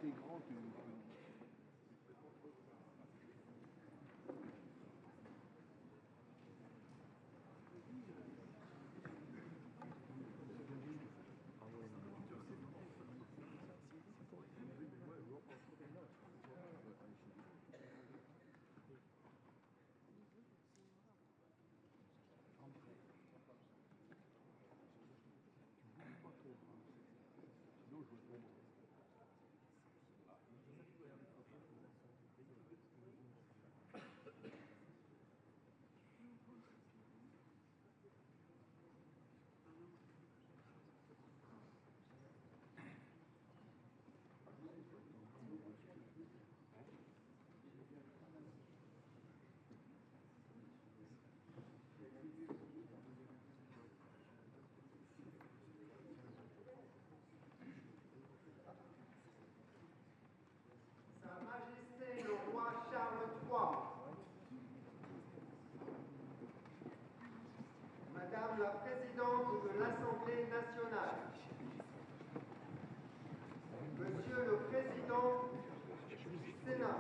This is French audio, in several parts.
t'es grand, tu... Madame la Présidente de l'Assemblée nationale, Monsieur le Président du Sénat,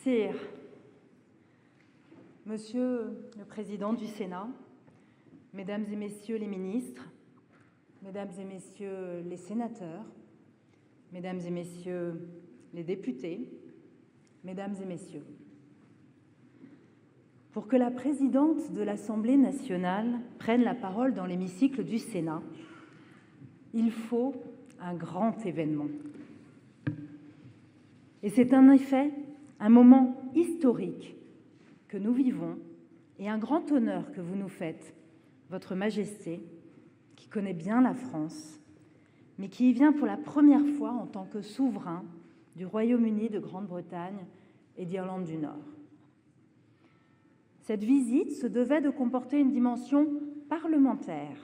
Sire, Monsieur le Président du Sénat, Mesdames et Messieurs les ministres, Mesdames et Messieurs les sénateurs, Mesdames et Messieurs les députés, Mesdames et Messieurs, pour que la présidente de l'Assemblée nationale prenne la parole dans l'hémicycle du Sénat, il faut un grand événement. Et c'est en effet un moment historique que nous vivons et un grand honneur que vous nous faites, Votre Majesté, qui connaît bien la France, mais qui y vient pour la première fois en tant que souverain du Royaume-Uni de Grande-Bretagne et d'Irlande du Nord. Cette visite se devait de comporter une dimension parlementaire,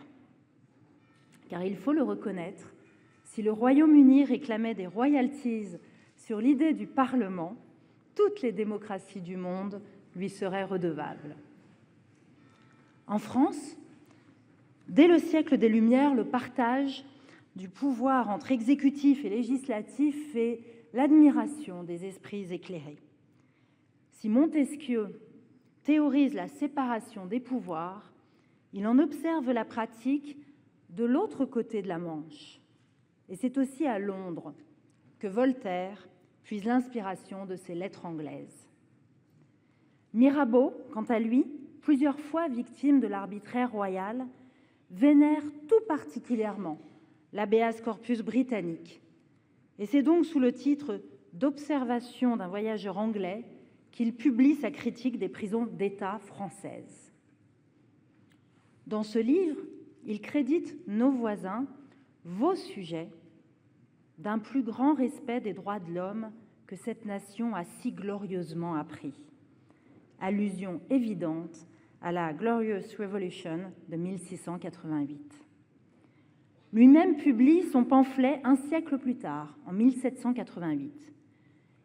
car il faut le reconnaître, si le Royaume-Uni réclamait des royalties sur l'idée du Parlement, toutes les démocraties du monde lui seraient redevables. En France, dès le siècle des Lumières, le partage du pouvoir entre exécutif et législatif fait l'admiration des esprits éclairés. Si Montesquieu théorise la séparation des pouvoirs, il en observe la pratique de l'autre côté de la Manche. Et c'est aussi à Londres que Voltaire puise l'inspiration de ses lettres anglaises. Mirabeau, quant à lui, plusieurs fois victime de l'arbitraire royal, vénère tout particulièrement l'habeas corpus britannique. Et c'est donc sous le titre d'Observation d'un voyageur anglais qu'il publie sa critique des prisons d'État françaises. Dans ce livre, il crédite nos voisins, vos sujets, d'un plus grand respect des droits de l'homme que cette nation a si glorieusement appris. Allusion évidente à la Glorious Revolution de 1688. Lui-même publie son pamphlet un siècle plus tard, en 1788.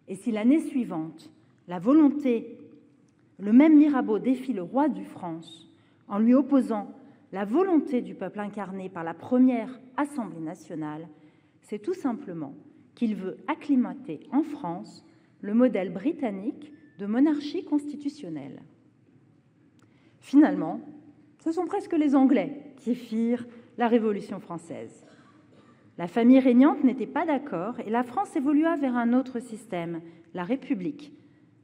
Et si l'année suivante, le même Mirabeau défie le roi de France en lui opposant la volonté du peuple incarnée par la première Assemblée nationale, c'est tout simplement qu'il veut acclimater en France le modèle britannique de monarchie constitutionnelle. Finalement, ce sont presque les Anglais qui firent la Révolution française. La famille régnante n'était pas d'accord et la France évolua vers un autre système, la République,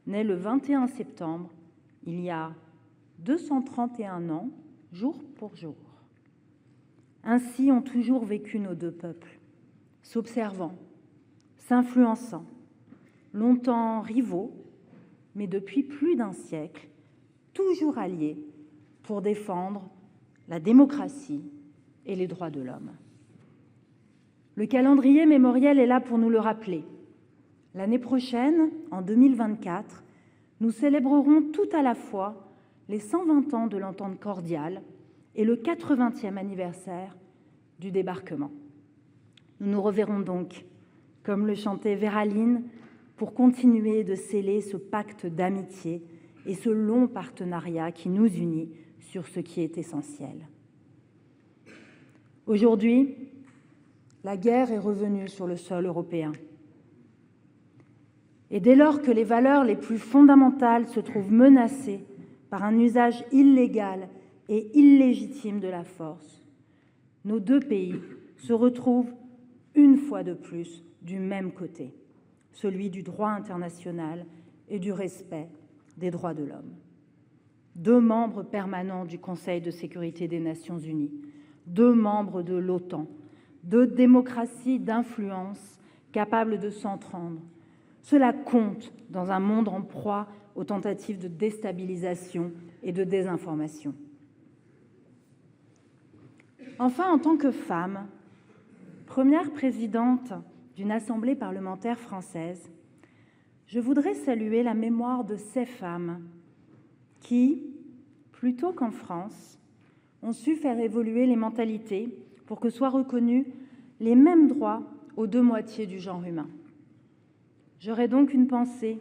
née le 21 septembre, il y a 231 ans, jour pour jour. Ainsi ont toujours vécu nos deux peuples, s'observant, s'influençant, longtemps rivaux, mais depuis plus d'un siècle, toujours alliés pour défendre la démocratie et les droits de l'homme. Le calendrier mémoriel est là pour nous le rappeler. L'année prochaine, en 2024, nous célébrerons tout à la fois les 120 ans de l'entente cordiale et le 80e anniversaire du débarquement. Nous nous reverrons donc, comme le chantait Véraline, pour continuer de sceller ce pacte d'amitié et ce long partenariat qui nous unit sur ce qui est essentiel. Aujourd'hui, la guerre est revenue sur le sol européen. Et dès lors que les valeurs les plus fondamentales se trouvent menacées par un usage illégal et illégitime de la force, nos deux pays se retrouvent une fois de plus du même côté, celui du droit international et du respect des droits de l'homme. Deux membres permanents du Conseil de sécurité des Nations Unies, deux membres de l'OTAN, deux démocraties d'influence capables de s'entendre. Cela compte dans un monde en proie aux tentatives de déstabilisation et de désinformation. Enfin, en tant que femme, première présidente d'une assemblée parlementaire française, je voudrais saluer la mémoire de ces femmes qui, plutôt qu'en France, ont su faire évoluer les mentalités pour que soient reconnus les mêmes droits aux deux moitiés du genre humain. J'aurais donc une pensée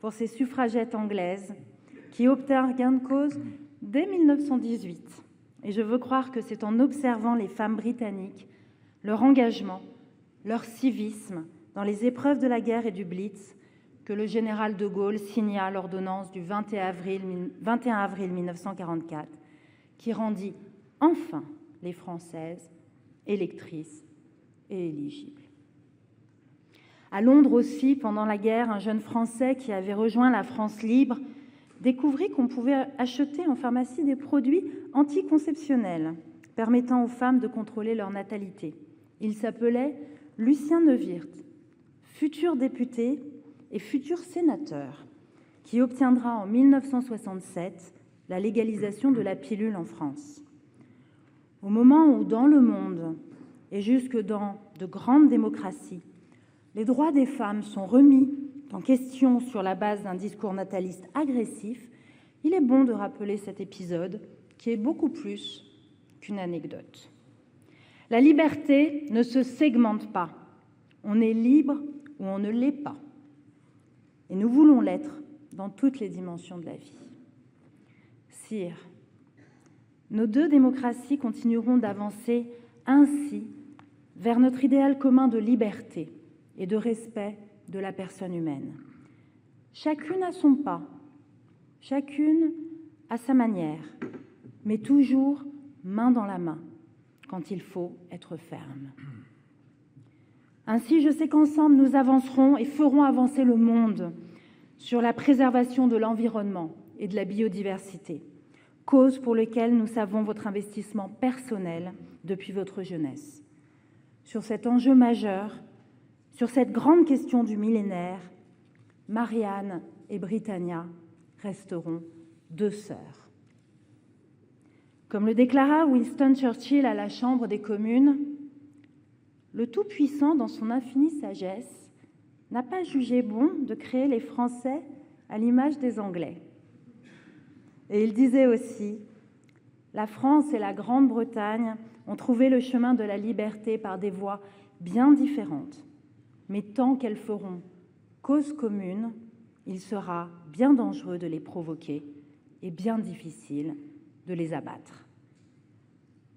pour ces suffragettes anglaises qui obtinrent gain de cause dès 1918. Et je veux croire que c'est en observant les femmes britanniques, leur engagement, leur civisme dans les épreuves de la guerre et du Blitz, que le général de Gaulle signa l'ordonnance du 21 avril 1944, qui rendit enfin les Françaises électrices et éligibles. À Londres aussi, pendant la guerre, un jeune Français qui avait rejoint la France libre découvrit qu'on pouvait acheter en pharmacie des produits anticonceptionnels permettant aux femmes de contrôler leur natalité. Il s'appelait Lucien Neuwirth, futur député et futur sénateur, qui obtiendra en 1967 la légalisation de la pilule en France. Au moment où, dans le monde, et jusque dans de grandes démocraties, les droits des femmes sont remis en question sur la base d'un discours nataliste agressif, il est bon de rappeler cet épisode qui est beaucoup plus qu'une anecdote. La liberté ne se segmente pas. On est libre ou on ne l'est pas. Et nous voulons l'être dans toutes les dimensions de la vie. Sire, nos deux démocraties continueront d'avancer ainsi vers notre idéal commun de liberté et de respect de la personne humaine. Chacune à son pas, chacune à sa manière, mais toujours main dans la main quand il faut être ferme. Ainsi, je sais qu'ensemble, nous avancerons et ferons avancer le monde sur la préservation de l'environnement et de la biodiversité, cause pour laquelle nous savons votre investissement personnel depuis votre jeunesse. Sur cet enjeu majeur, sur cette grande question du millénaire, Marianne et Britannia resteront deux sœurs. Comme le déclara Winston Churchill à la Chambre des communes, le Tout-Puissant, dans son infinie sagesse, n'a pas jugé bon de créer les Français à l'image des Anglais. Et il disait aussi « La France et la Grande-Bretagne ont trouvé le chemin de la liberté par des voies bien différentes. Mais tant qu'elles feront cause commune, il sera bien dangereux de les provoquer et bien difficile de les abattre.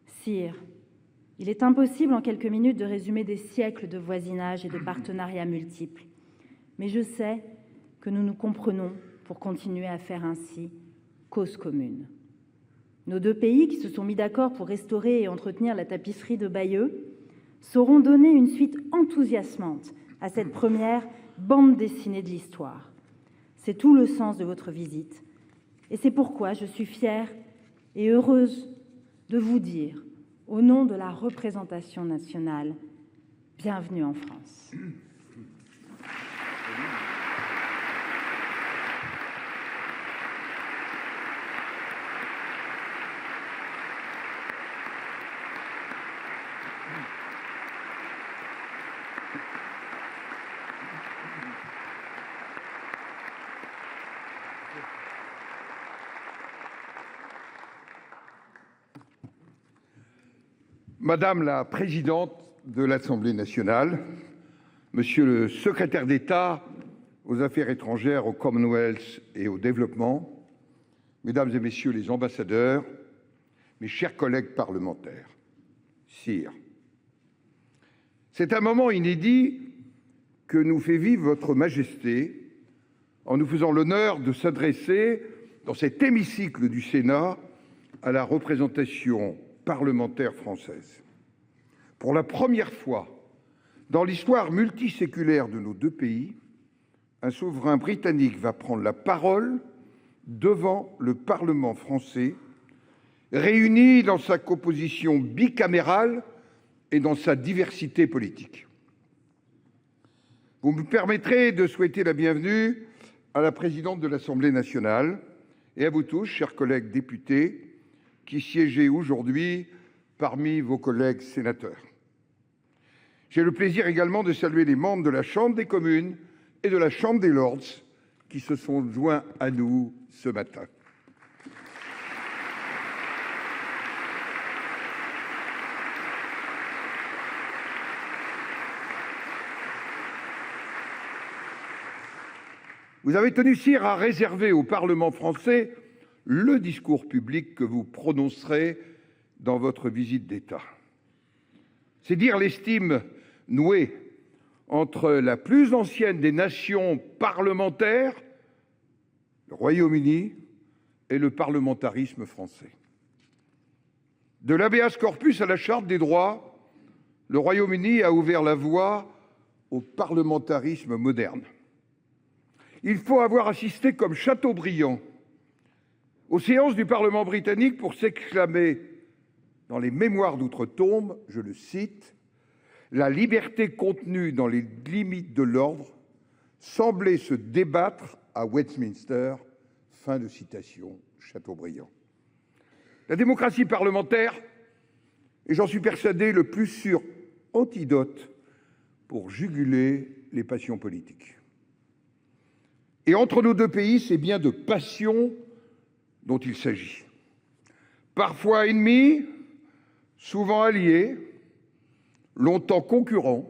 Sire, il est impossible en quelques minutes de résumer des siècles de voisinage et de partenariats multiples. Mais je sais que nous nous comprenons pour continuer à faire ainsi cause commune. Nos deux pays, qui se sont mis d'accord pour restaurer et entretenir la tapisserie de Bayeux, sauront donner une suite enthousiasmante à cette première bande dessinée de l'histoire. C'est tout le sens de votre visite. Et c'est pourquoi je suis fière et heureuse de vous dire, au nom de la représentation nationale, bienvenue en France. Madame la présidente de l'Assemblée nationale, monsieur le secrétaire d'État aux Affaires étrangères, au Commonwealth et au développement, mesdames et messieurs les ambassadeurs, mes chers collègues parlementaires, sire, c'est un moment inédit que nous fait vivre votre Majesté en nous faisant l'honneur de s'adresser dans cet hémicycle du Sénat à la représentation parlementaire française. Pour la première fois dans l'histoire multiséculaire de nos deux pays, un souverain britannique va prendre la parole devant le Parlement français, réuni dans sa composition bicamérale et dans sa diversité politique. Vous me permettrez de souhaiter la bienvenue à la présidente de l'Assemblée nationale et à vous tous, chers collègues députés, qui siégez aujourd'hui parmi vos collègues sénateurs. J'ai le plaisir également de saluer les membres de la Chambre des communes et de la Chambre des Lords qui se sont joints à nous ce matin. Vous avez tenu, sire, à réserver au Parlement français le discours public que vous prononcerez dans votre visite d'État. C'est dire l'estime nouée entre la plus ancienne des nations parlementaires, le Royaume-Uni, et le parlementarisme français. De l'habeas corpus à la Charte des droits, le Royaume-Uni a ouvert la voie au parlementarisme moderne. Il faut avoir assisté comme Chateaubriand aux séances du Parlement britannique pour s'exclamer dans les Mémoires d'outre-tombe, je le cite, « La liberté contenue dans les limites de l'ordre semblait se débattre à Westminster ». Fin de citation, Chateaubriand. La démocratie parlementaire est, j'en suis persuadé, le plus sûr antidote pour juguler les passions politiques. Et entre nos deux pays, c'est bien de passion dont il s'agit. Parfois ennemis, souvent alliés, longtemps concurrents,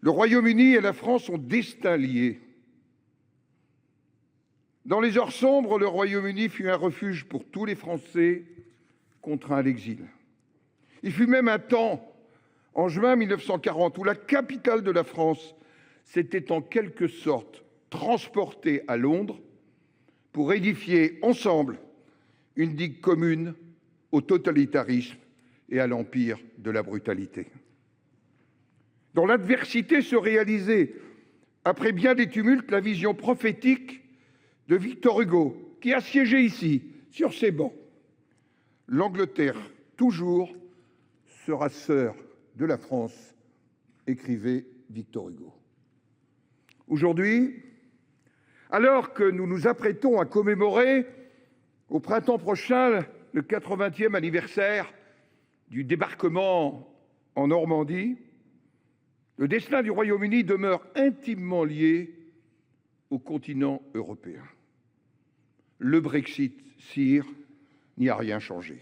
le Royaume-Uni et la France ont destin liés. Dans les heures sombres, le Royaume-Uni fut un refuge pour tous les Français contraints à l'exil. Il fut même un temps, en juin 1940, où la capitale de la France s'était en quelque sorte transportée à Londres pour édifier ensemble une digue commune au totalitarisme et à l'empire de la brutalité. Dans l'adversité se réalisait, après bien des tumultes, la vision prophétique de Victor Hugo, qui a siégé ici, sur ces bancs. L'Angleterre, toujours, sera sœur de la France, écrivait Victor Hugo. Aujourd'hui, alors que nous nous apprêtons à commémorer au printemps prochain le 80e anniversaire du débarquement en Normandie, le destin du Royaume-Uni demeure intimement lié au continent européen. Le Brexit, sire, n'y a rien changé.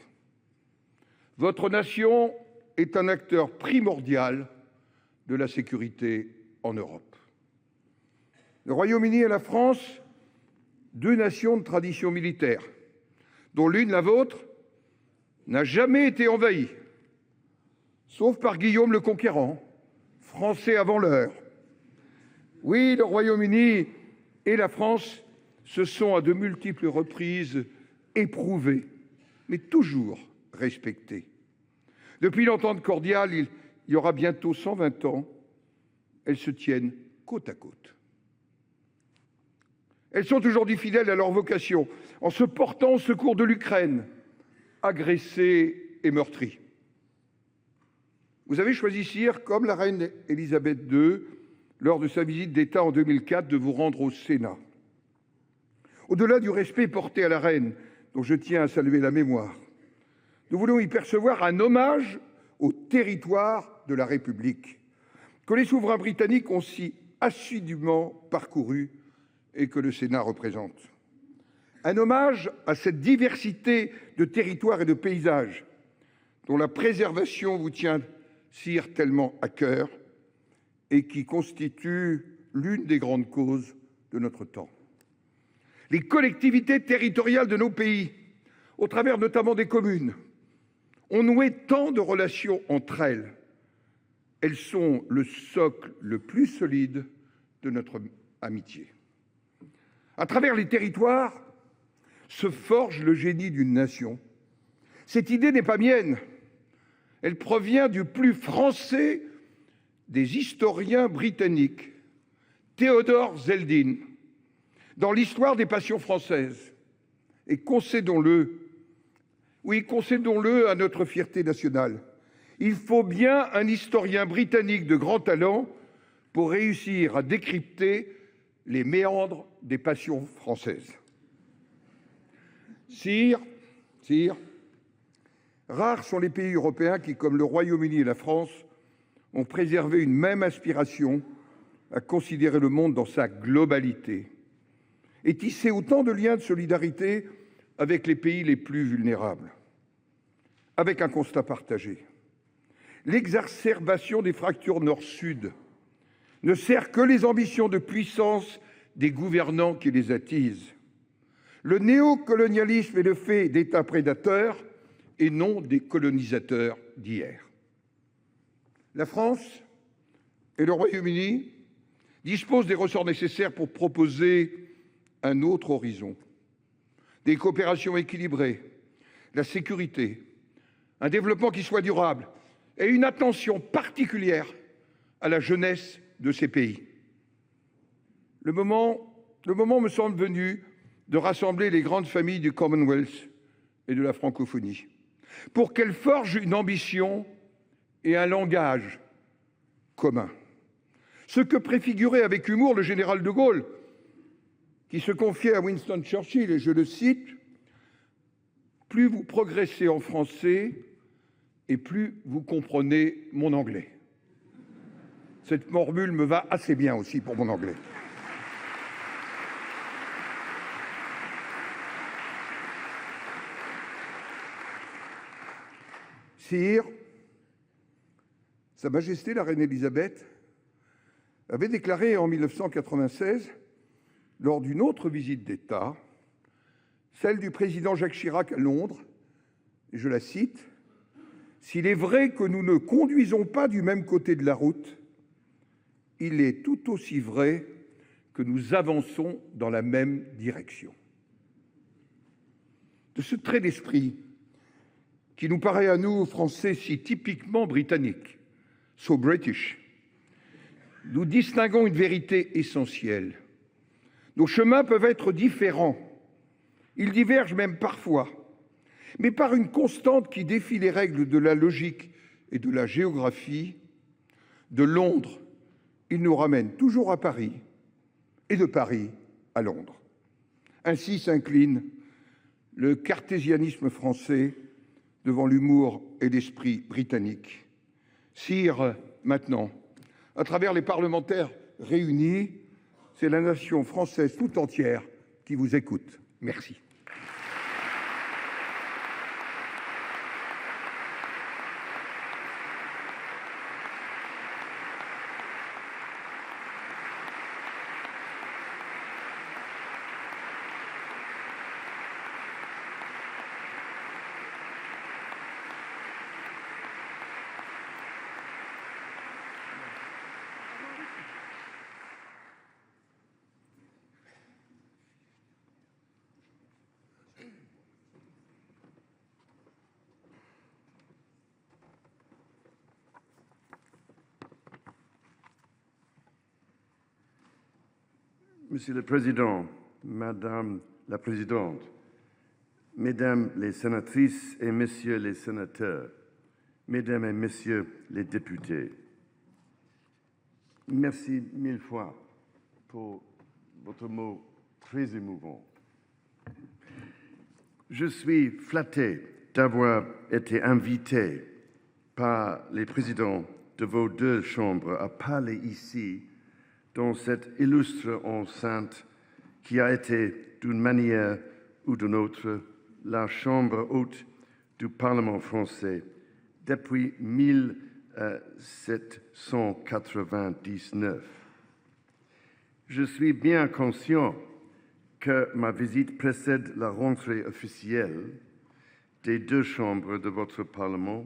Votre nation est un acteur primordial de la sécurité en Europe. Le Royaume-Uni et la France, deux nations de tradition militaire, dont l'une, la vôtre, n'a jamais été envahie, sauf par Guillaume le Conquérant, Français avant l'heure. Oui, le Royaume-Uni et la France se sont à de multiples reprises éprouvés, mais toujours respectés. Depuis l'entente cordiale, il y aura bientôt 120 ans, elles se tiennent côte à côte. Elles sont aujourd'hui fidèles à leur vocation, en se portant au secours de l'Ukraine, agressée et meurtrie. Vous avez choisi, sire, comme la reine Élisabeth II, lors de sa visite d'État en 2004, de vous rendre au Sénat. Au-delà du respect porté à la reine, dont je tiens à saluer la mémoire, nous voulons y percevoir un hommage au territoire de la République, que les souverains britanniques ont si assidûment parcouru et que le Sénat représente. Un hommage à cette diversité de territoires et de paysages, dont la préservation vous tient, sire, tellement à cœur, et qui constitue l'une des grandes causes de notre temps. Les collectivités territoriales de nos pays, au travers notamment des communes, ont noué tant de relations entre elles. Elles sont le socle le plus solide de notre amitié. À travers les territoires se forge le génie d'une nation. Cette idée n'est pas mienne. Elle provient du plus français des historiens britanniques, Théodore Zeldin, dans l'Histoire des passions françaises. Et concédons-le à notre fierté nationale. Il faut bien un historien britannique de grand talent pour réussir à décrypter les méandres des passions françaises. Sire, rares sont les pays européens qui, comme le Royaume-Uni et la France, ont préservé une même aspiration à considérer le monde dans sa globalité et tisser autant de liens de solidarité avec les pays les plus vulnérables. Avec un constat partagé. L'exacerbation des fractures nord-sud ne sert que les ambitions de puissance des gouvernants qui les attisent. Le néocolonialisme est le fait d'États prédateurs et non des colonisateurs d'hier. La France et le Royaume-Uni disposent des ressorts nécessaires pour proposer un autre horizon, des coopérations équilibrées, la sécurité, un développement qui soit durable et une attention particulière à la jeunesse de ces pays. Le moment me semble venu de rassembler les grandes familles du Commonwealth et de la francophonie pour qu'elles forgent une ambition et un langage commun. Ce que préfigurait avec humour le général de Gaulle, qui se confiait à Winston Churchill, et je le cite, « Plus vous progressez en français, et plus vous comprenez mon anglais. » Cette formule me va assez bien aussi pour mon anglais. Sire, Sa Majesté la Reine Élisabeth avait déclaré en 1996, lors d'une autre visite d'État, celle du président Jacques Chirac à Londres, et je la cite, « S'il est vrai que nous ne conduisons pas du même côté de la route, il est tout aussi vrai que nous avançons dans la même direction. » De ce trait d'esprit, qui nous paraît à nous, Français, si typiquement britannique, so British, nous distinguons une vérité essentielle. Nos chemins peuvent être différents, ils divergent même parfois, mais par une constante qui défie les règles de la logique et de la géographie, de Londres, il nous ramène toujours à Paris, et de Paris à Londres. Ainsi s'incline le cartésianisme français devant l'humour et l'esprit britannique. Sire, maintenant, à travers les parlementaires réunis, c'est la nation française tout entière qui vous écoute. Merci. Monsieur le Président, Madame la Présidente, Mesdames les sénatrices et Messieurs les sénateurs, Mesdames et Messieurs les députés, merci mille fois pour votre mot très émouvant. Je suis flatté d'avoir été invité par les présidents de vos deux chambres à parler ici, dans cette illustre enceinte qui a été, d'une manière ou d'une autre, la chambre haute du Parlement français depuis 1799. Je suis bien conscient que ma visite précède la rentrée officielle des deux chambres de votre Parlement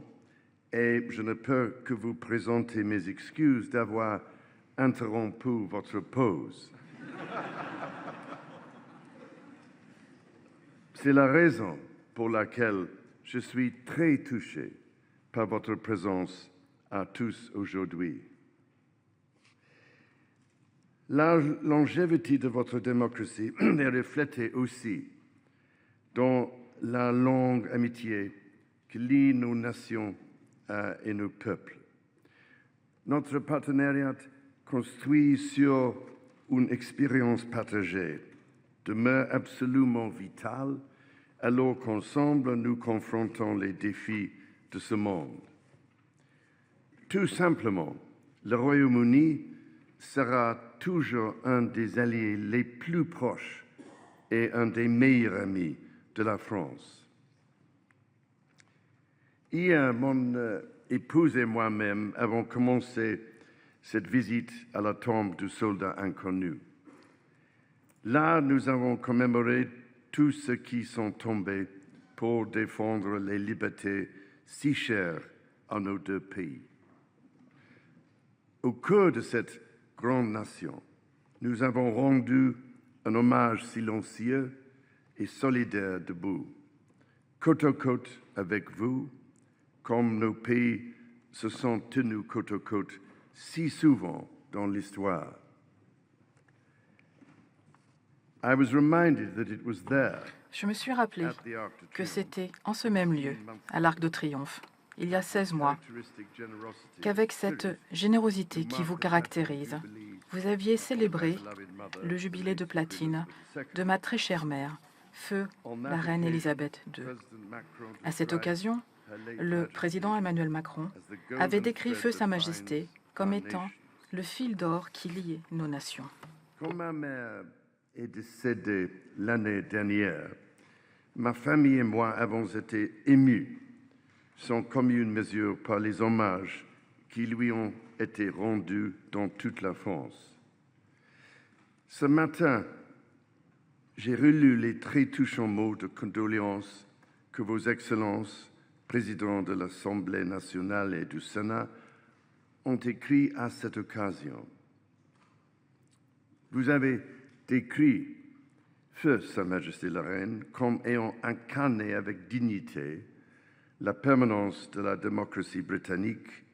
et je ne peux que vous présenter mes excuses d'avoir interrompu votre pause. C'est la raison pour laquelle je suis très touché par votre présence à tous aujourd'hui. La longévité de votre démocratie est reflétée aussi dans la longue amitié qui lie nos nations et nos peuples. Notre partenariat construit sur une expérience partagée demeure absolument vitale alors qu'ensemble nous confrontons les défis de ce monde. Tout simplement, le Royaume-Uni sera toujours un des alliés les plus proches et un des meilleurs amis de la France. Hier, mon épouse et moi-même avons commencé cette visite à la tombe du soldat inconnu. Là, nous avons commémoré tous ceux qui sont tombés pour défendre les libertés si chères à nos deux pays. Au cœur de cette grande nation, nous avons rendu un hommage silencieux et solidaire debout, côte à côte avec vous, comme nos pays se sont tenus côte à côte si souvent dans l'histoire. Je me suis rappelé que c'était en ce même lieu, à l'Arc de Triomphe, il y a 16 mois, qu'avec cette générosité qui vous caractérise, vous aviez célébré le jubilé de platine de ma très chère mère, feu la reine Élisabeth II. À cette occasion, le président Emmanuel Macron avait décrit feu Sa Majesté comme étant le fil d'or qui liait nos nations. Quand ma mère est décédée l'année dernière, ma famille et moi avons été émus sans commune mesure par les hommages qui lui ont été rendus dans toute la France. Ce matin, j'ai relu les très touchants mots de condoléances que vos excellences, présidents de l'Assemblée nationale et du Sénat, ont écrits à cette occasion. Vous avez décrit feu Sa Majesté la Reine comme ayant incarné avec dignité la permanence de la démocratie britannique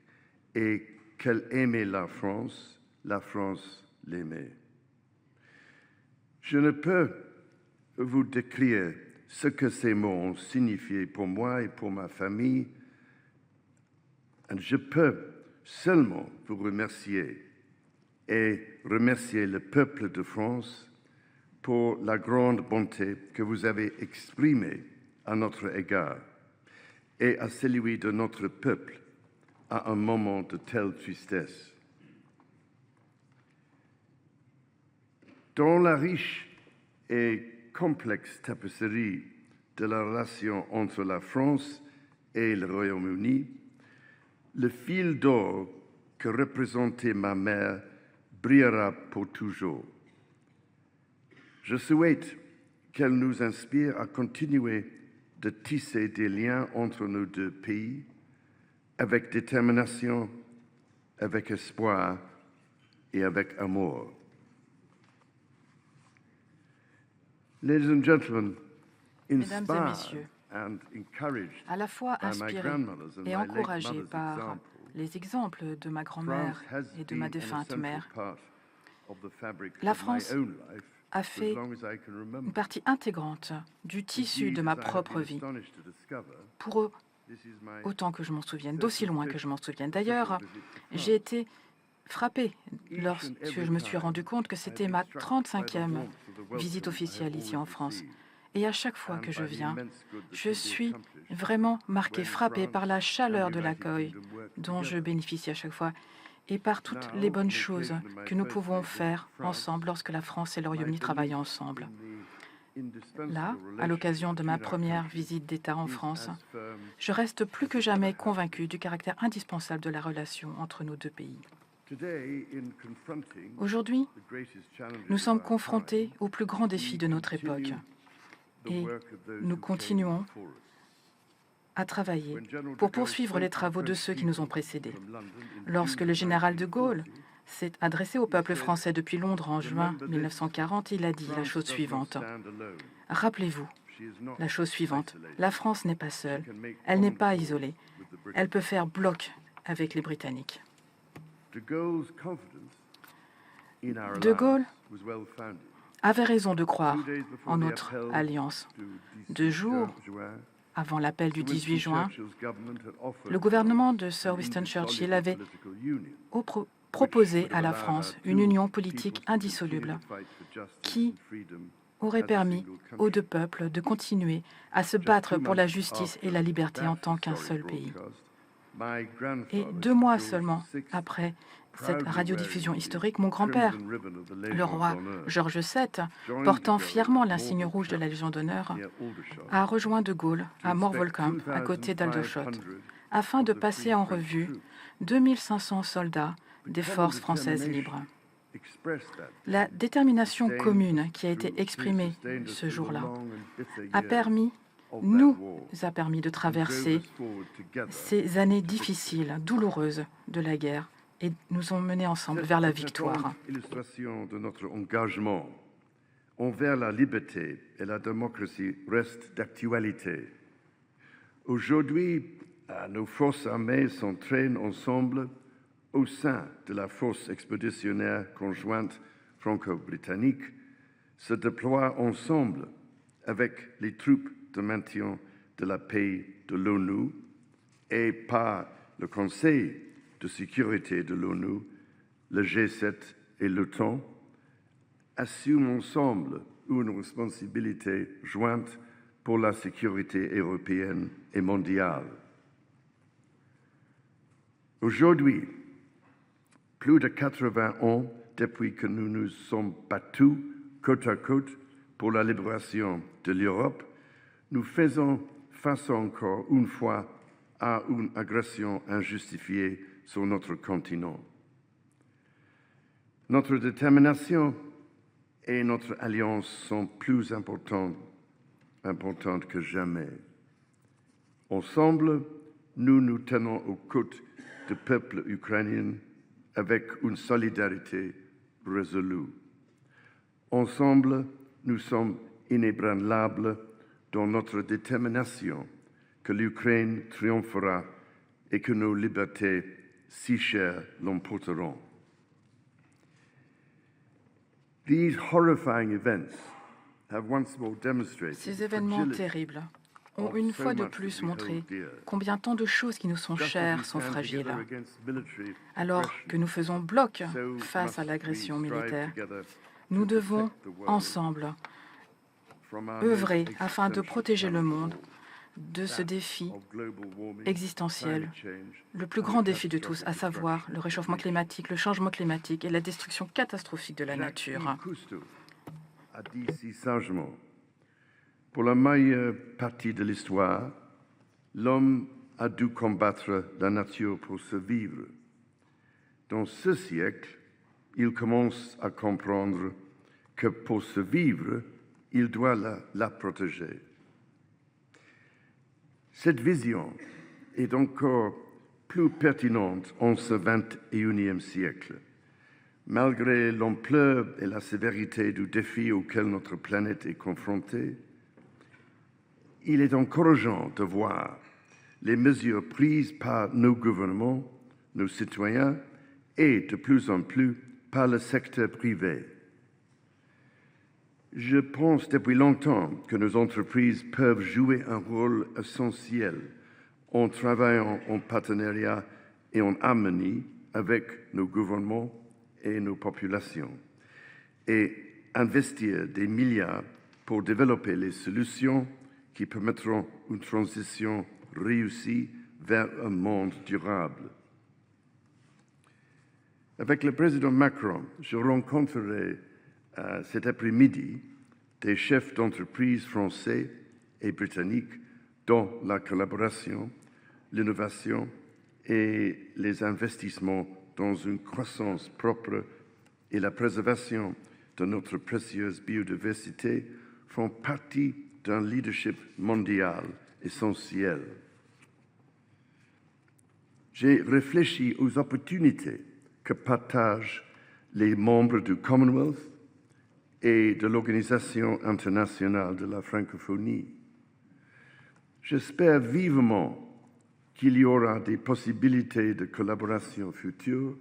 et qu'elle aimait la France l'aimait. Je ne peux vous décrire ce que ces mots ont signifié pour moi et pour ma famille. Je peux seulement vous remercier et remercier le peuple de France pour la grande bonté que vous avez exprimée à notre égard et à celui de notre peuple à un moment de telle tristesse. Dans la riche et complexe tapisserie de la relation entre la France et le Royaume-Uni, le fil d'or que représentait ma mère brillera pour toujours. Je souhaite qu'elle nous inspire à continuer de tisser des liens entre nos deux pays avec détermination, avec espoir et avec amour. Ladies and gentlemen, Mesdames et messieurs, à la fois inspiré et encouragé par les exemples de ma grand-mère et de ma défunte mère, La France a fait une partie intégrante du tissu de ma propre vie, pour autant que je m'en souvienne, d'aussi loin que je m'en souvienne. D'ailleurs, j'ai été frappé lorsque je me suis rendu compte que c'était ma 35e visite officielle ici en France. Et à chaque fois que je viens, je suis vraiment marqué, frappé par la chaleur de l'accueil dont je bénéficie à chaque fois et par toutes les bonnes choses que nous pouvons faire ensemble lorsque la France et le Royaume-Uni travaillent ensemble. Là, à l'occasion de ma première visite d'État en France, je reste plus que jamais convaincu du caractère indispensable de la relation entre nos deux pays. Aujourd'hui, nous sommes confrontés aux plus grands défis de notre époque et nous continuons à travailler pour poursuivre les travaux de ceux qui nous ont précédés. Lorsque le général de Gaulle s'est adressé au peuple français depuis Londres en juin 1940, il a dit la chose suivante. Rappelez-vous la chose suivante. La France n'est pas seule, elle n'est pas isolée. Elle peut faire bloc avec les Britanniques. De Gaulle avait raison de croire en notre alliance. 2 jours avant l'appel du 18 juin, le gouvernement de Sir Winston Churchill avait proposé à la France une union politique indissoluble qui aurait permis aux deux peuples de continuer à se battre pour la justice et la liberté en tant qu'un seul pays. Et 2 mois seulement après cette radiodiffusion historique, mon grand-père, le roi George VII, portant fièrement l'insigne rouge de la Légion d'honneur, a rejoint de Gaulle à Morvolkamp, à côté d'Aldershot, afin de passer en revue 2500 soldats des forces françaises libres. La détermination commune qui a été exprimée ce jour-là nous a permis de traverser ces années difficiles, douloureuses de la guerre et nous ont menés ensemble vers la victoire. L'illustration de notre engagement envers la liberté et la démocratie reste d'actualité. Aujourd'hui, nos forces armées s'entraînent ensemble au sein de la force expéditionnaire conjointe franco-britannique, se déploient ensemble avec les troupes de maintien de la paix de l'ONU et par le Conseil de sécurité de l'ONU, le G7 et l'OTAN, assument ensemble une responsabilité jointe pour la sécurité européenne et mondiale. Aujourd'hui, plus de 80 ans depuis que nous nous sommes battus côte à côte pour la libération de l'Europe, nous faisons face encore une fois à une agression injustifiée sur notre continent. Notre détermination et notre alliance sont plus importantes que jamais. Ensemble, nous nous tenons aux côtés du peuple ukrainien avec une solidarité résolue. Ensemble, nous sommes inébranlables dans notre détermination que l'Ukraine triomphera et que nos libertés si chères l'emporteront. Ces événements terribles ont une fois de plus montré combien tant de choses qui nous sont chères sont fragiles. Alors que nous faisons bloc face à l'agression militaire, nous devons ensemble œuvrer afin de protéger le monde de ce défi existentiel, le plus grand défi de tous, à savoir le réchauffement climatique, le changement climatique et la destruction catastrophique de la nature. A dit si sagement, pour la majeure partie de l'histoire, l'homme a dû combattre la nature pour survivre. Dans ce siècle, il commence à comprendre que pour survivre, il doit la protéger. Cette vision est encore plus pertinente en ce 21e siècle. Malgré l'ampleur et la sévérité du défi auquel notre planète est confrontée, il est encourageant de voir les mesures prises par nos gouvernements, nos citoyens et de plus en plus par le secteur privé. Je pense depuis longtemps que nos entreprises peuvent jouer un rôle essentiel en travaillant en partenariat et en harmonie avec nos gouvernements et nos populations, et investir des milliards pour développer les solutions qui permettront une transition réussie vers un monde durable. Avec le président Macron, je rencontrerai cet après-midi des chefs d'entreprise français et britanniques dans la collaboration, l'innovation et les investissements dans une croissance propre et la préservation de notre précieuse biodiversité font partie d'un leadership mondial essentiel. J'ai réfléchi aux opportunités que partagent les membres du Commonwealth et de l'Organisation internationale de la francophonie. J'espère vivement qu'il y aura des possibilités de collaboration future,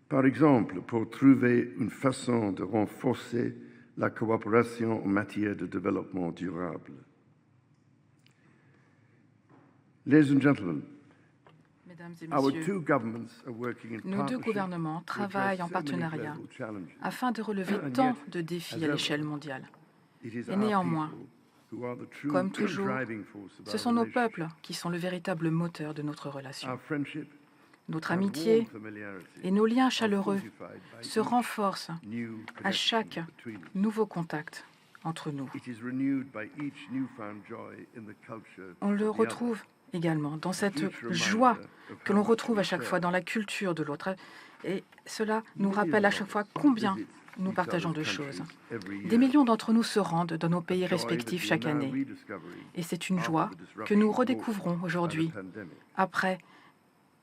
par exemple pour trouver une façon de renforcer la coopération en matière de développement durable. Ladies and gentlemen, Mesdames et messieurs, nos deux gouvernements travaillent en partenariat afin de relever tant de défis à l'échelle mondiale. Et néanmoins, comme toujours, ce sont nos peuples qui sont le véritable moteur de notre relation. Notre amitié et nos liens chaleureux se renforcent à chaque nouveau contact entre nous. On le retrouve également dans cette joie que l'on retrouve à chaque fois dans la culture de l'autre. Et cela nous rappelle à chaque fois combien nous partageons de choses. Des millions d'entre nous se rendent dans nos pays respectifs chaque année. Et c'est une joie que nous redécouvrons aujourd'hui, après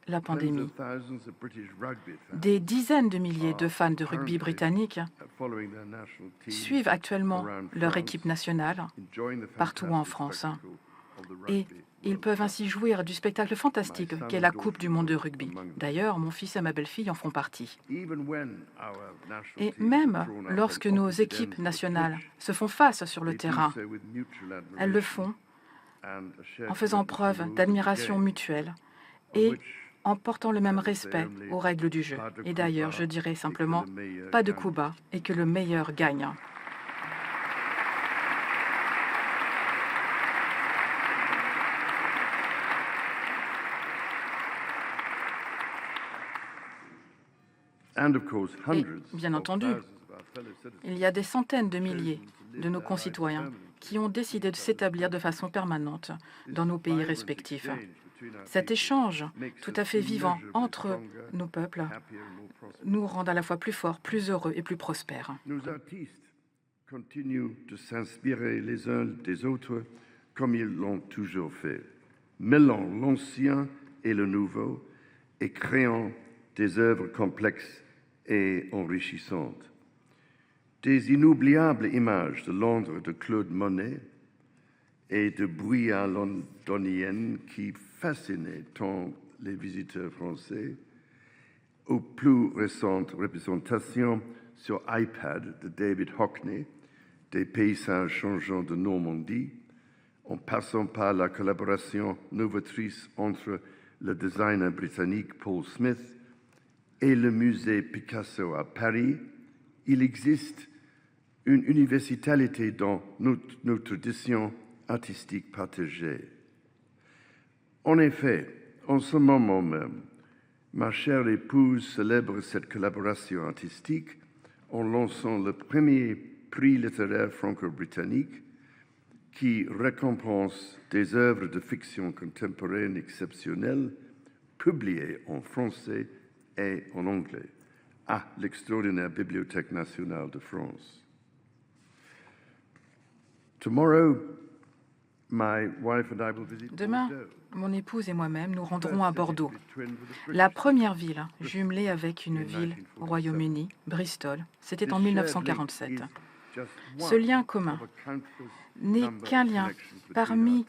la pandémie. Des dizaines de milliers de fans de rugby britanniques suivent actuellement leur équipe nationale partout en France. Et ils peuvent ainsi jouir du spectacle fantastique qu'est la Coupe du monde de rugby. D'ailleurs, mon fils et ma belle-fille en font partie. Et même lorsque nos équipes nationales se font face sur le terrain, elles le font en faisant preuve d'admiration mutuelle et en portant le même respect aux règles du jeu. Et d'ailleurs, je dirais simplement, pas de coup bas et que le meilleur gagne. Et bien entendu, il y a des centaines de milliers de nos concitoyens qui ont décidé de s'établir de façon permanente dans nos pays respectifs. Cet échange tout à fait vivant entre nos peuples nous rend à la fois plus forts, plus heureux et plus prospères. Nos artistes continuent de s'inspirer les uns des autres comme ils l'ont toujours fait, mêlant l'ancien et le nouveau et créant des œuvres complexes et enrichissantes. Des inoubliables images de Londres de Claude Monet et de bruyères londoniennes qui fascinaient tant les visiteurs français, aux plus récentes représentations sur iPad de David Hockney, des paysages changeants de Normandie, en passant par la collaboration novatrice entre le designer britannique Paul Smith et le musée Picasso à Paris, il existe une universalité dans nos traditions artistiques partagées. En effet, en ce moment même, ma chère épouse célèbre cette collaboration artistique en lançant le premier prix littéraire franco-britannique qui récompense des œuvres de fiction contemporaine exceptionnelles publiées en français et en anglais à l'extraordinaire Bibliothèque nationale de France. Demain, mon épouse et moi-même nous rendrons à Bordeaux, la première ville jumelée avec une ville au Royaume-Uni, Bristol. C'était en 1947. Ce lien commun n'est qu'un lien parmi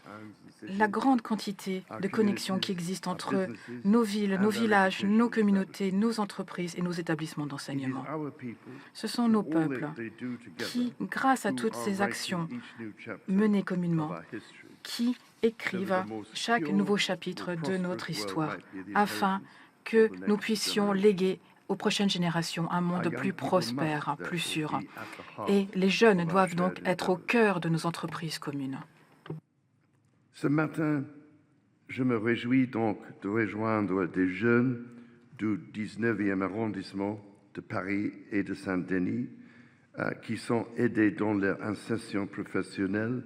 la grande quantité de connexions qui existent entre nos villes, nos villages, nos communautés, nos entreprises et nos établissements d'enseignement. Ce sont nos peuples qui, grâce à toutes ces actions menées communément, qui écrivent chaque nouveau chapitre de notre histoire afin que nous puissions léguer aux prochaines générations un monde plus prospère, plus sûr. Et les jeunes doivent donc être au cœur de nos entreprises communes. Ce matin, je me réjouis donc de rejoindre des jeunes du 19e arrondissement de Paris et de Saint-Denis qui sont aidés dans leur insertion professionnelle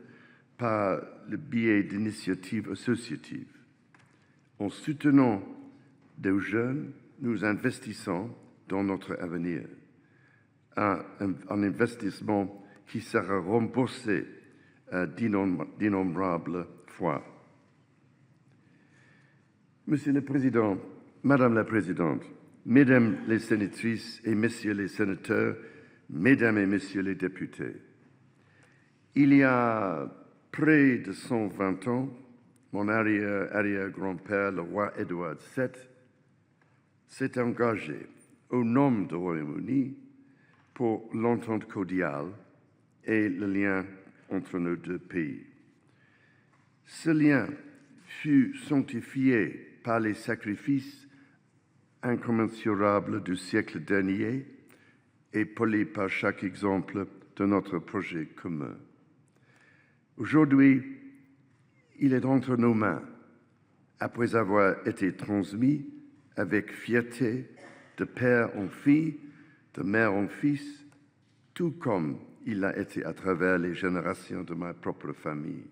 par le biais d'initiatives associatives. En soutenant des jeunes, nous investissons dans notre avenir. Un investissement qui sera remboursé d'innombrables fois. Monsieur le Président, Madame la Présidente, Mesdames les sénatrices et Messieurs les sénateurs, Mesdames et Messieurs les députés, il y a près de 120 ans, mon arrière-grand-père, le roi Édouard VII, s'est engagé au nom du Royaume-Uni pour l'entente cordiale et le lien entre nos deux pays. Ce lien fut sanctifié par les sacrifices incommensurables du siècle dernier et poli par chaque exemple de notre projet commun. Aujourd'hui, il est entre nos mains, après avoir été transmis avec fierté de père en fille, de mère en fils, tout comme il l'a été à travers les générations de ma propre famille.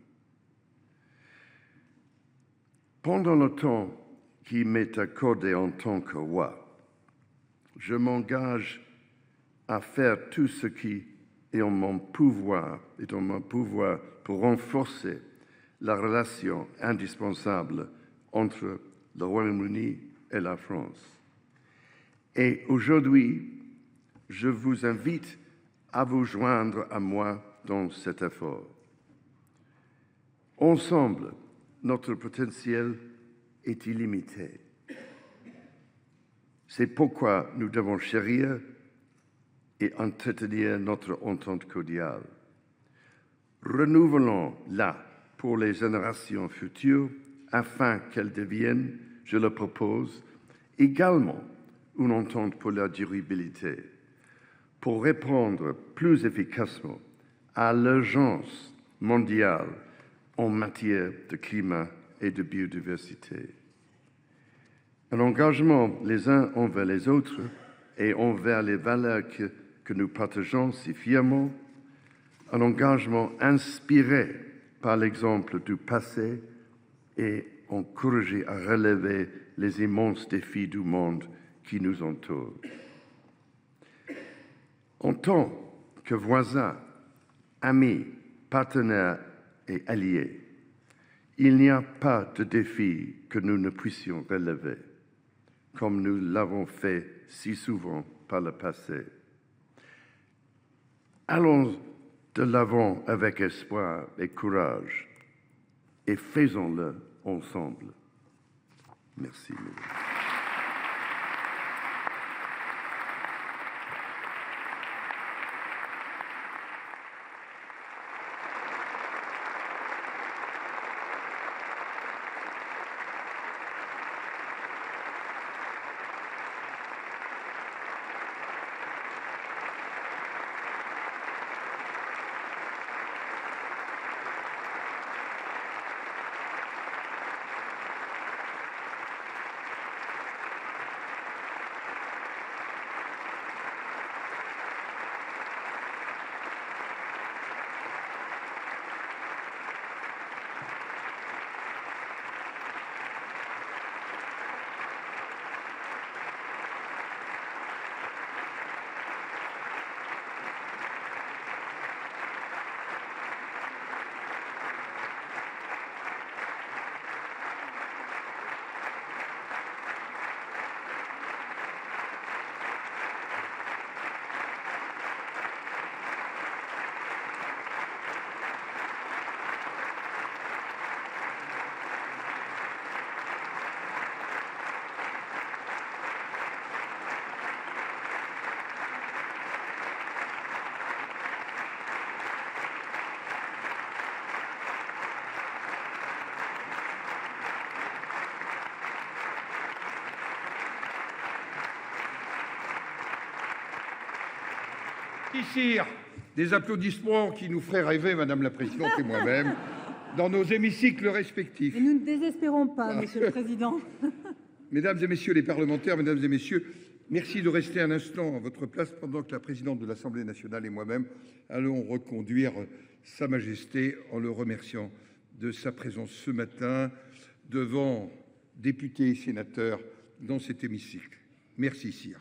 Pendant le temps qui m'est accordé en tant que roi, je m'engage à faire tout ce qui est en mon pouvoir pour renforcer la relation indispensable entre le Royaume-Uni et la France. Et aujourd'hui, je vous invite à vous joindre à moi dans cet effort. Ensemble, notre potentiel est illimité. C'est pourquoi nous devons chérir et entretenir notre entente cordiale. Renouvelons-la pour les générations futures afin qu'elle devienne, je le propose, également une entente pour la durabilité, pour répondre plus efficacement à l'urgence mondiale en matière de climat et de biodiversité. Un engagement les uns envers les autres et envers les valeurs que nous partageons si fièrement, un engagement inspiré par l'exemple du passé et encouragé à relever les immenses défis du monde qui nous entoure. En tant que voisins, amis, partenaires et alliés, il n'y a pas de défi que nous ne puissions relever, comme nous l'avons fait si souvent par le passé. Allons de l'avant avec espoir et courage et faisons-le ensemble. Merci. Ici, des applaudissements qui nous feraient rêver, Madame la Présidente et moi-même, dans nos hémicycles respectifs. Et nous ne désespérons pas, Monsieur le Président. Mesdames et Messieurs les parlementaires, Mesdames et Messieurs, merci de rester un instant à votre place pendant que la présidente de l'Assemblée nationale et moi-même allons reconduire Sa Majesté en le remerciant de sa présence ce matin devant députés et sénateurs dans cet hémicycle. Merci, Sire.